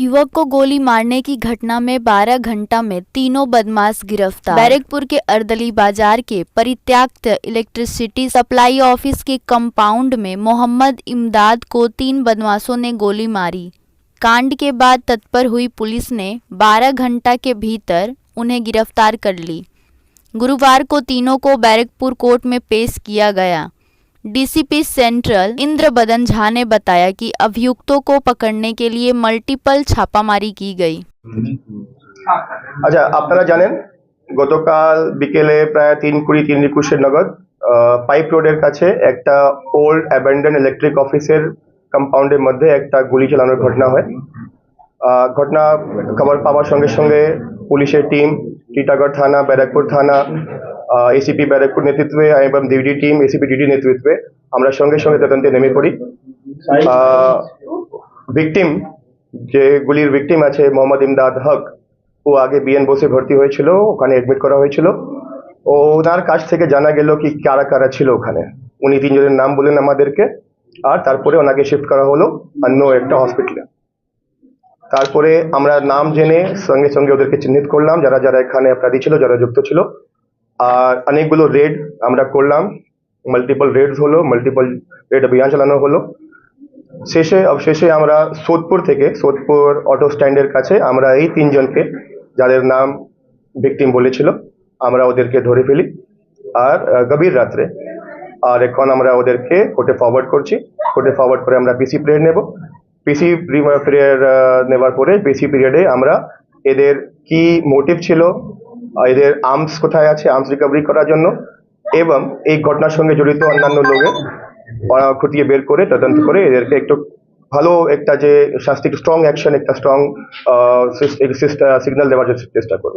युवक को गोली मारने की घटना में 12 घंटा में तीनों बदमाश गिरफ्तार। बैरकपुर के अर्दली बाजार के परित्यक्त इलेक्ट्रिसिटी सप्लाई ऑफिस के कंपाउंड में मोहम्मद इमदाद को 3 बदमाशों ने गोली मारी। कांड के बाद तत्पर हुई पुलिस ने 12 घंटा के भीतर उन्हें गिरफ्तार कर ली। गुरुवार को तीनों को बैरकपुर कोर्ट में पेश किया गया। डीसीपी सेंट्रल इंद्रबदन झा ने बताया कि अभियुक्तों को पकड़ने के लिए मल्टीपल छापामारी की गई। আচ্ছা, আপনারা জানেন গতকাল বিকেলে প্রায় 3:20-3:21 নাগাদ পাইপ রোডের কাছে একটা ওল্ড অ্যাবান্ডন ইলেকট্রিক অফিসের কম্পাউন্ডের মধ্যে একটা গুলি চালানোর ঘটনা হয়। ঘটনা খবর পাওয়ার সঙ্গে সঙ্গে পুলিশের টিম টিটাগড় থানা, ব্যারাকপুর থানা, এসিপি ব্যারাকপুর নেতৃত্বে এবং ডিডি টিম এসিপি ডিডি নেতৃত্বে আমরা সঙ্গে সঙ্গে তদন্তে নেমে পড়ি। ভিকটিম যে গুলির ভিকটিম আছে মোহাম্মদ ইমদাদ হক, ও আগে বিএন বোসে ভর্তি হয়েছিল, ওখানে এডমিট করা হয়েছিল। ওনার কাছ থেকে জানা গেল কি কারা কারা ছিল ওখানে। উনি 3 জনের নাম বলেন আমাদেরকে, আর তারপরে ওনাকে শিফট করা হলো অন্য একটা হসপিটালে। তারপরে আমরা নাম জেনে সঙ্গে সঙ্গে ওদেরকে চিহ্নিত করলাম, যারা যারা এখানে অপরাধী ছিল, যারা যুক্ত ছিল। আর অনেকগুলো রেড আমরা করলাম, মাল্টিপল রেডস হলো, মাল্টিপল রেড অভিযান চালানো হলো। শেষে আমরা সোদপুর অটো স্ট্যান্ডের কাছে আমরা এই 3 জনকে, যাদের নাম ভিকটিম বলেছিল, আমরা ওদেরকে ধরে ফেলি। আর গভীর রাত্রে আর এখন আমরা ওদেরকে কোর্টে ফরওয়ার্ড করছি। কোর্টে ফরওয়ার্ড করে আমরা পিসি পিরিয়ড নেব। পিসি পিরিয়ড নেওয়ার পরে পিসি পিরিয়ডে আমরা এদের কি মোটিভ ছিল, এদের আর্মস কোথায় আছে, আর্মস রিকভারি করার জন্য, এবং এই ঘটনার সঙ্গে জড়িত অন্যান্য লোকের খুঁটিয়ে বের করে তদন্ত করে এদেরকে একটু ভালো একটা যে শাস্তি, স্ট্রং অ্যাকশন, একটা স্ট্রং সিগন্যাল দেওয়ার চেষ্টা করব।